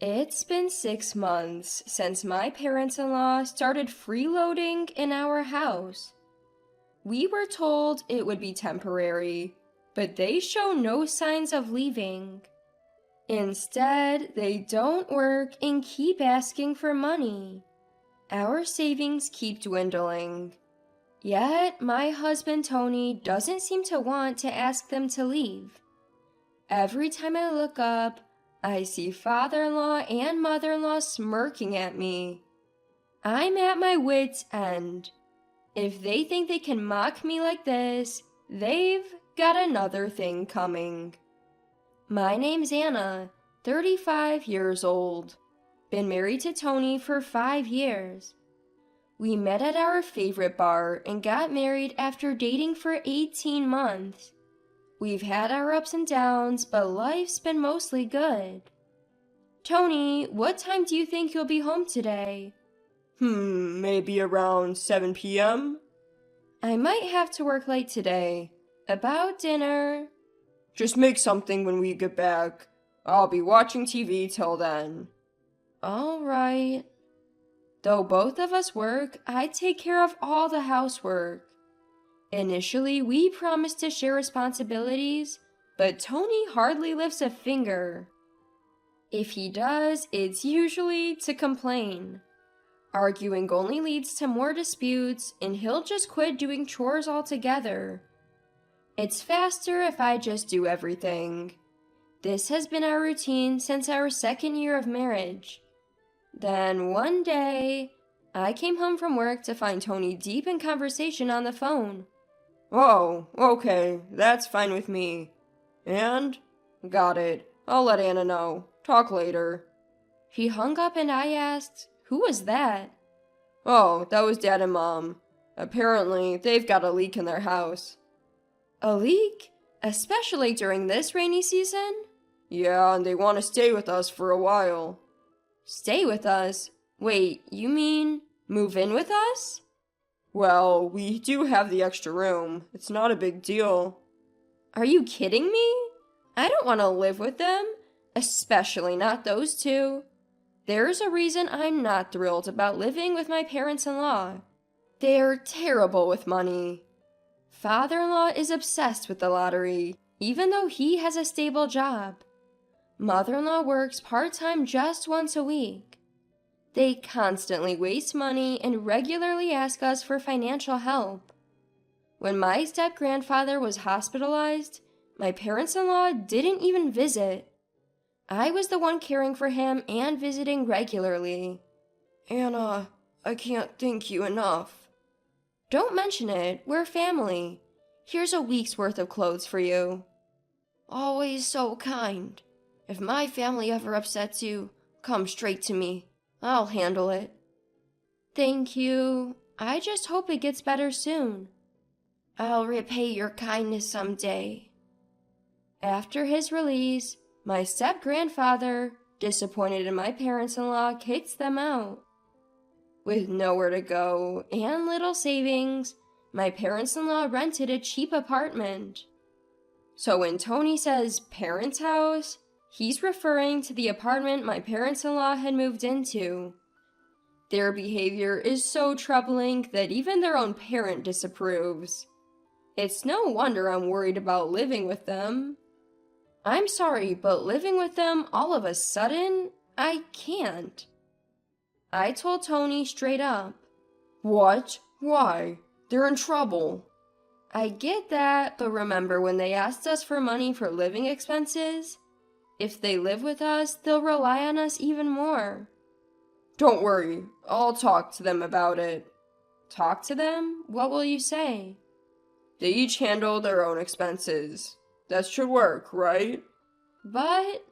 It's been 6 months since my parents-in-law started freeloading in our house. We were told it would be temporary, but they show no signs of leaving. Instead, they don't work and keep asking for money. Our savings keep dwindling. Yet, my husband Tony doesn't seem to want to ask them to leave. Every time I look up, I see father-in-law and mother-in-law smirking at me. I'm at my wit's end. If they think they can mock me like this, they've got another thing coming. My name's Anna, 35 years old. Been married to Tony for 5 years. We met at our favorite bar and got married after dating for 18 months. We've had our ups and downs, but life's been mostly good. Tony, what time do you think you'll be home today? Maybe around 7 p.m.? I might have to work late today. About dinner? Just make something when we get back. I'll be watching TV till then. All right. Though both of us work, I take care of all the housework. Initially, we promised to share responsibilities, but Tony hardly lifts a finger. If he does, it's usually to complain. Arguing only leads to more disputes, and he'll just quit doing chores altogether. It's faster if I just do everything. This has been our routine since our 2nd year of marriage. Then one day, I came home from work to find Tony deep in conversation on the phone. Oh, okay, that's fine with me. And? Got it. I'll let Anna know. Talk later. He hung up and I asked, "Who was that?" Oh, that was Dad and Mom. Apparently, they've got a leak in their house. A leak? Especially during this rainy season? Yeah, and they want to stay with us for a while. Stay with us? Wait, you mean move in with us? Well, we do have the extra room. It's not a big deal. Are you kidding me? I don't want to live with them, especially not those two. There's a reason I'm not thrilled about living with my parents-in-law. They're terrible with money. Father-in-law is obsessed with the lottery, even though he has a stable job. Mother-in-law works part-time just once a week. They constantly waste money and regularly ask us for financial help. When my step-grandfather was hospitalized, my parents-in-law didn't even visit. I was the one caring for him and visiting regularly. Anna, I can't thank you enough. Don't mention it, we're family. Here's a week's worth of clothes for you. Always so kind. If my family ever upsets you, come straight to me. I'll handle it. Thank you. I just hope it gets better soon. I'll repay your kindness someday. After his release, my step-grandfather, disappointed in my parents-in-law, kicked them out. With nowhere to go and little savings, my parents-in-law rented a cheap apartment. So when Tony says parents' house, he's referring to the apartment my parents-in-law had moved into. Their behavior is so troubling that even their own parent disapproves. It's no wonder I'm worried about living with them. I'm sorry, but living with them all of a sudden, I can't. I told Tony straight up. What? Why? They're in trouble. I get that, but remember when they asked us for money for living expenses? If they live with us, they'll rely on us even more. Don't worry, I'll talk to them about it. Talk to them? What will you say? They each handle their own expenses. That should work, right? But...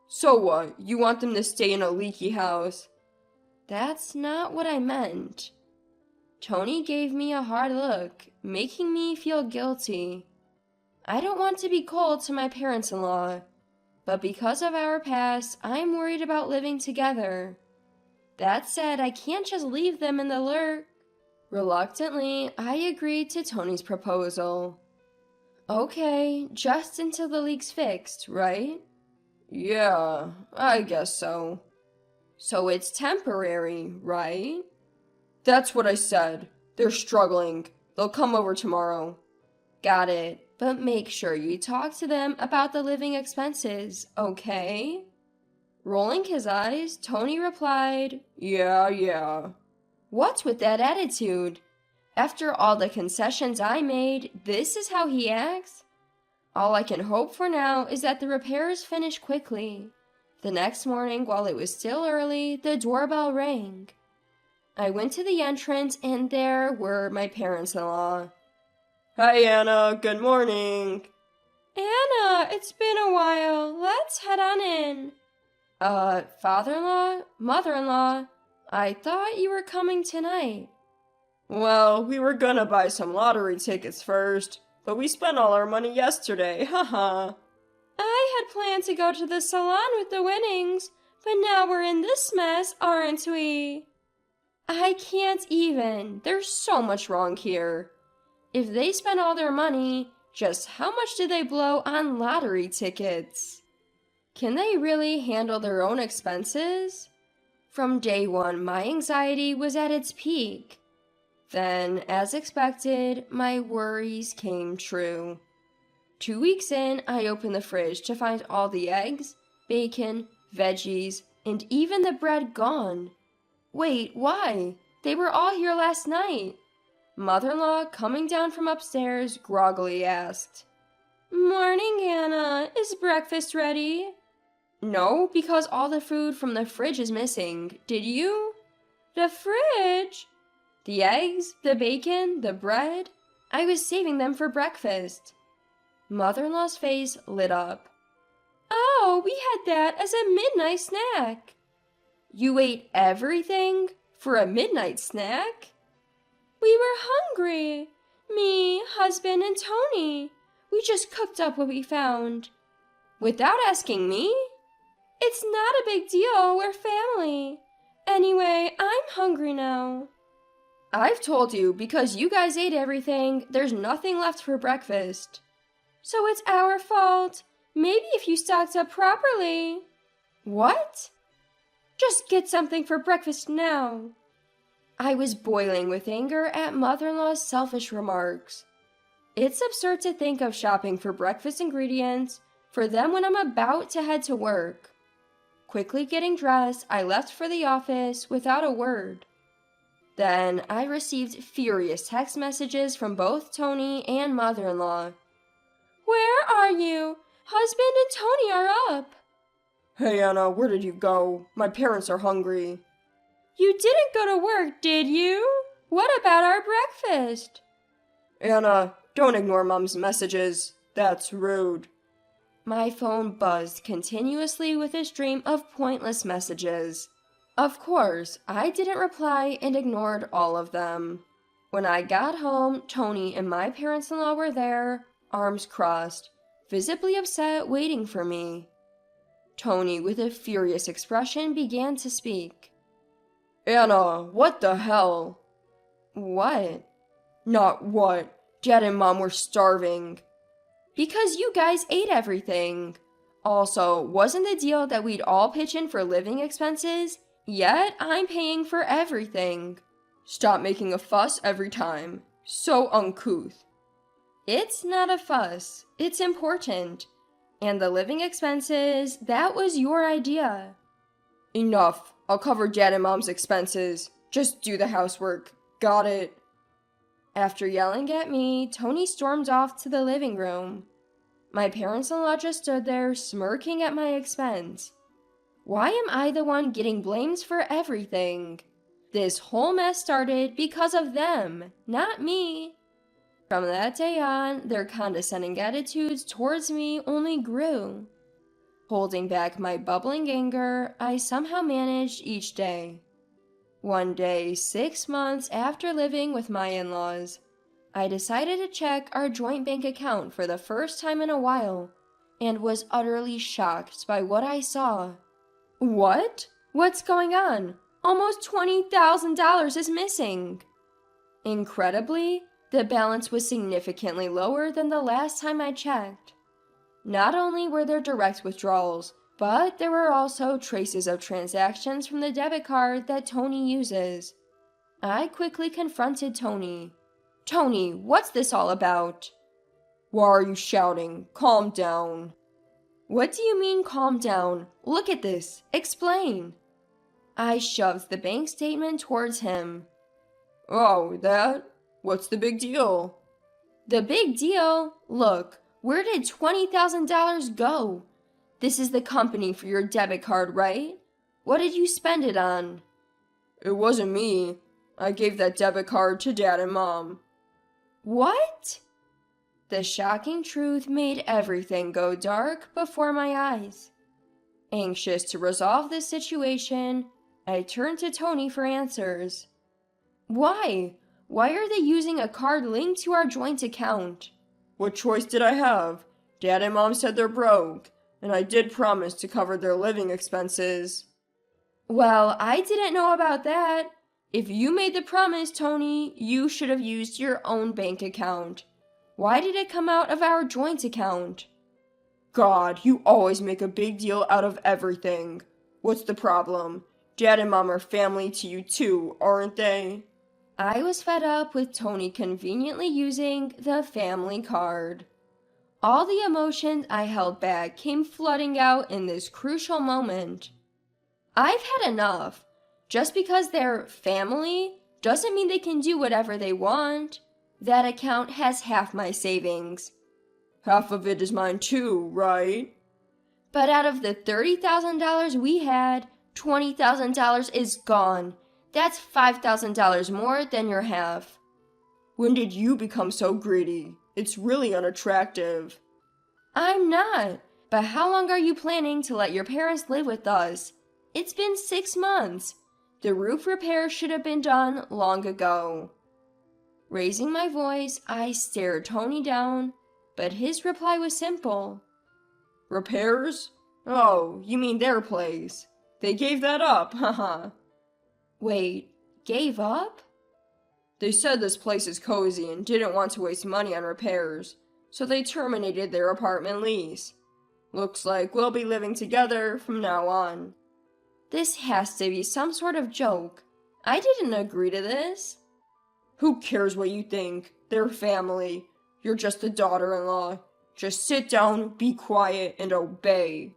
So what? You want them to stay in a leaky house? That's not what I meant. Tony gave me a hard look, making me feel guilty. I don't want to be cold to my parents-in-law, but because of our past, I'm worried about living together. That said, I can't just leave them in the lurch. Reluctantly, I agreed to Tony's proposal. Okay, just until the leak's fixed, right? Yeah, I guess so. So it's temporary, right? That's what I said. They're struggling. They'll come over tomorrow. Got it. But make sure you talk to them about the living expenses, okay? Rolling his eyes, Tony replied, Yeah. What's with that attitude? After all the concessions I made, this is how he acts? All I can hope for now is that the repairs finish quickly. The next morning, while it was still early, the doorbell rang. I went to the entrance, and there were my parents-in-law. Hi, Anna. Good morning. Anna, it's been a while. Let's head on in. Father-in-law? Mother-in-law? I thought you were coming tonight. Well, we were gonna buy some lottery tickets first, but we spent all our money yesterday, haha. I had planned to go to the salon with the winnings, but now we're in this mess, aren't we? I can't even. There's so much wrong here. If they spent all their money, just how much did they blow on lottery tickets? Can they really handle their own expenses? From day one, my anxiety was at its peak. Then, as expected, my worries came true. 2 weeks in, I opened the fridge to find all the eggs, bacon, veggies, and even the bread gone. Wait, why? They were all here last night. Mother-in-law, coming down from upstairs, groggily asked, Morning, Anna. Is breakfast ready? No, because all the food from the fridge is missing. Did you? The fridge? The eggs, the bacon, the bread? I was saving them for breakfast. Mother-in-law's face lit up. Oh, we had that as a midnight snack. You ate everything for a midnight snack? We were hungry. Me, husband, and Tony. We just cooked up what we found. Without asking me? It's not a big deal. We're family. Anyway, I'm hungry now. I've told you, because you guys ate everything, there's nothing left for breakfast. So it's our fault. Maybe if you stocked up properly. What? Just get something for breakfast now. I was boiling with anger at mother-in-law's selfish remarks. It's absurd to think of shopping for breakfast ingredients for them when I'm about to head to work. Quickly getting dressed, I left for the office without a word. Then I received furious text messages from both Tony and mother-in-law. Where are you? Husband and Tony are up. Hey, Anna, where did you go? My parents are hungry. You didn't go to work, did you? What about our breakfast? Anna, don't ignore Mom's messages. That's rude. My phone buzzed continuously with a stream of pointless messages. Of course, I didn't reply and ignored all of them. When I got home, Tony and my parents-in-law were there, arms crossed, visibly upset, waiting for me. Tony, with a furious expression, began to speak. Anna, what the hell? What? Not what. Dad and Mom were starving. Because you guys ate everything. Also, wasn't the deal that we'd all pitch in for living expenses? Yet I'm paying for everything. Stop making a fuss every time. So uncouth. It's not a fuss. It's important. And the living expenses, that was your idea. Enough. I'll cover Dad and Mom's expenses. Just do the housework. Got it. After yelling at me, Tony stormed off to the living room. My parents-in-law just stood there, smirking at my expense. Why am I the one getting blamed for everything? This whole mess started because of them, not me. From that day on, their condescending attitudes towards me only grew. Holding back my bubbling anger, I somehow managed each day. One day, 6 months after living with my in-laws, I decided to check our joint bank account for the first time in a while, and was utterly shocked by what I saw. What? What's going on? Almost $20,000 is missing. Incredibly, the balance was significantly lower than the last time I checked. Not only were there direct withdrawals, But there were also traces of transactions from the debit card that Tony uses. I quickly confronted Tony. Tony, what's this all about? Why are you shouting? Calm down. What do you mean, calm down? Look at this. Explain. I shoved the bank statement towards him. Oh, that? What's the big deal? The big deal? Look, where did $20,000 go? This is the company for your debit card, right? What did you spend it on? It wasn't me. I gave that debit card to Dad and Mom. What? The shocking truth made everything go dark before my eyes. Anxious to resolve this situation, I turned to Tony for answers. Why? Why are they using a card linked to our joint account? What choice did I have? Dad and Mom said they're broke, and I did promise to cover their living expenses. Well, I didn't know about that. If you made the promise, Tony, you should have used your own bank account. Why did it come out of our joint account? God, you always make a big deal out of everything. What's the problem? Dad and Mom are family to you too, aren't they? I was fed up with Tony conveniently using the family card. All the emotions I held back came flooding out in this crucial moment. I've had enough. Just because they're family doesn't mean they can do whatever they want. That account has half my savings. Half of it is mine too, right? But out of the $30,000 we had, $20,000 is gone. That's $5,000 more than your half. When did you become so greedy? It's really unattractive. I'm not. But how long are you planning to let your parents live with us? It's been 6 months. The roof repair should have been done long ago. Raising my voice, I stared Tony down, but his reply was simple. Repairs? Oh, you mean their place. They gave that up, haha. Wait, gave up? They said this place is cozy and didn't want to waste money on repairs, so they terminated their apartment lease. Looks like we'll be living together from now on. This has to be some sort of joke. I didn't agree to this. Who cares what you think? They're family. You're just a daughter-in-law. Just sit down, be quiet, and obey.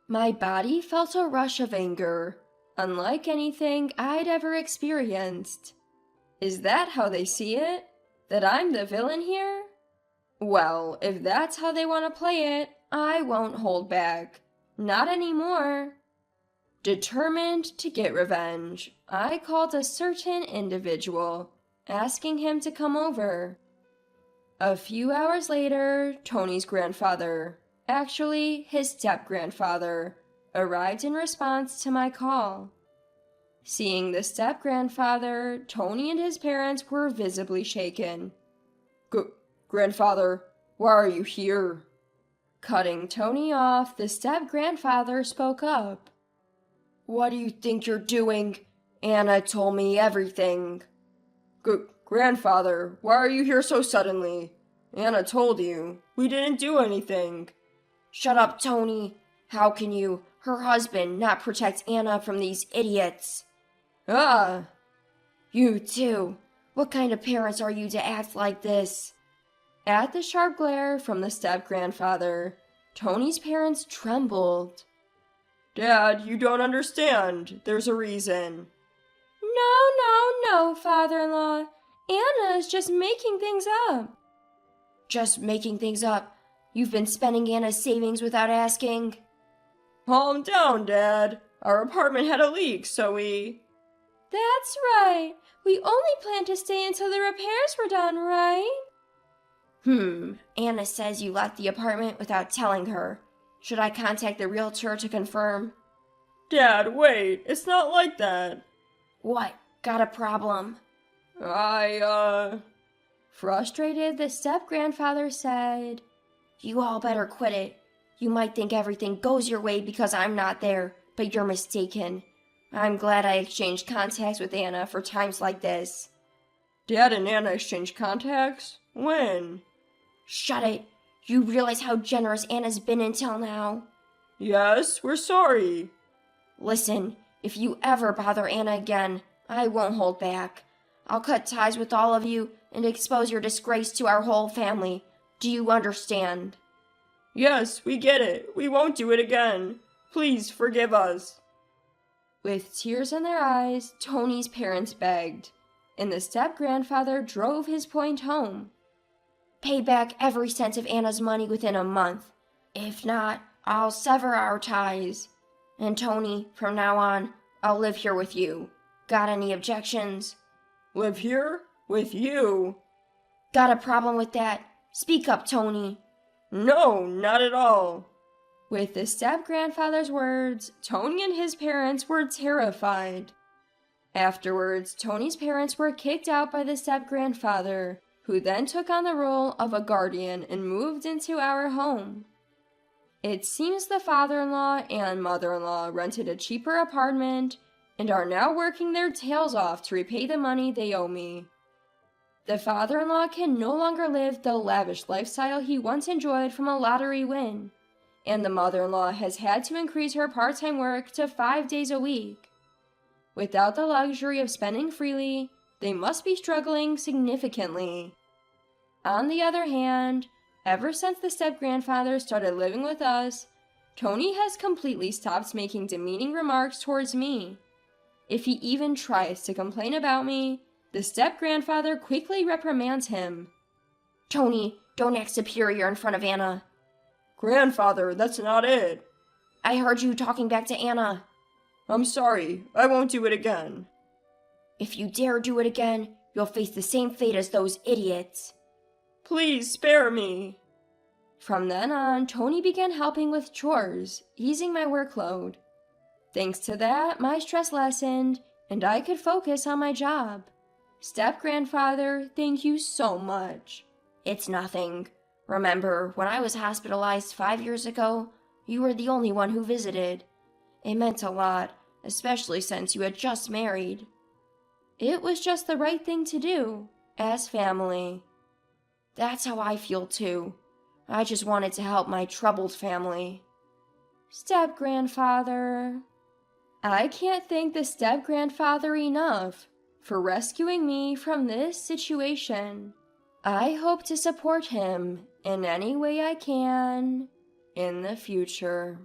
My body felt a rush of anger, unlike anything I'd ever experienced. Is that how they see it? That I'm the villain here? Well, if that's how they want to play it, I won't hold back. Not anymore. Determined to get revenge, I called a certain individual, asking him to come over. A few hours later, Tony's grandfather, actually his step-grandfather, arrived in response to my call. Seeing the step-grandfather, Tony and his parents were visibly shaken. Grandfather, why are you here? Cutting Tony off, the step-grandfather spoke up. What do you think you're doing? Anna told me everything. Grandfather, why are you here so suddenly? Anna told you. We didn't do anything. Shut up, Tony. How can you, her husband, not protect Anna from these idiots? Ah! You too. What kind of parents are you to act like this? At the sharp glare from the step-grandfather, Tony's parents trembled. Dad, you don't understand. There's a reason. No, father-in-law. Anna's just making things up. Just making things up? You've been spending Anna's savings without asking? Calm down, Dad. Our apartment had a leak, so we... That's right. We only planned to stay until the repairs were done, right? Anna says you left the apartment without telling her. Should I contact the realtor to confirm? Dad, wait. It's not like that. What? Got a problem? Frustrated, the step-grandfather said, You all better quit it. You might think everything goes your way because I'm not there, but you're mistaken. I'm glad I exchanged contacts with Anna for times like this. Dad and Anna exchanged contacts? When? Shut it. You realize how generous Anna's been until now? Yes, we're sorry. Listen, if you ever bother Anna again, I won't hold back. I'll cut ties with all of you and expose your disgrace to our whole family. Do you understand? Yes, we get it. We won't do it again. Please forgive us. With tears in their eyes, Tony's parents begged, and the step-grandfather drove his point home. Pay back every cent of Anna's money within a month. If not, I'll sever our ties. And Tony, from now on, I'll live here with you. Got any objections? Live here? With you? Got a problem with that? Speak up, Tony. No, not at all. With the step-grandfather's words, Tony and his parents were terrified. Afterwards, Tony's parents were kicked out by the step-grandfather, who then took on the role of a guardian and moved into our home. It seems the father-in-law and mother-in-law rented a cheaper apartment and are now working their tails off to repay the money they owe me. The father-in-law can no longer live the lavish lifestyle he once enjoyed from a lottery win, and the mother-in-law has had to increase her part-time work to 5 days a week. Without the luxury of spending freely, they must be struggling significantly. On the other hand, ever since the step-grandfather started living with us, Tony has completely stopped making demeaning remarks towards me. If he even tries to complain about me, the step-grandfather quickly reprimands him. Tony, don't act superior in front of Anna. Grandfather, that's not it. I heard you talking back to Anna. I'm sorry. I won't do it again. If you dare do it again, you'll face the same fate as those idiots. Please spare me. From then on, Tony began helping with chores, easing my workload. Thanks to that, my stress lessened, and I could focus on my job. Step-grandfather, thank you so much. It's nothing. Remember, when I was hospitalized 5 years ago, you were the only one who visited. It meant a lot, especially since you had just married. It was just the right thing to do, as family. That's how I feel too. I just wanted to help my troubled family. Step-grandfather. I can't thank the step-grandfather enough for rescuing me from this situation. I hope to support him in any way I can in the future.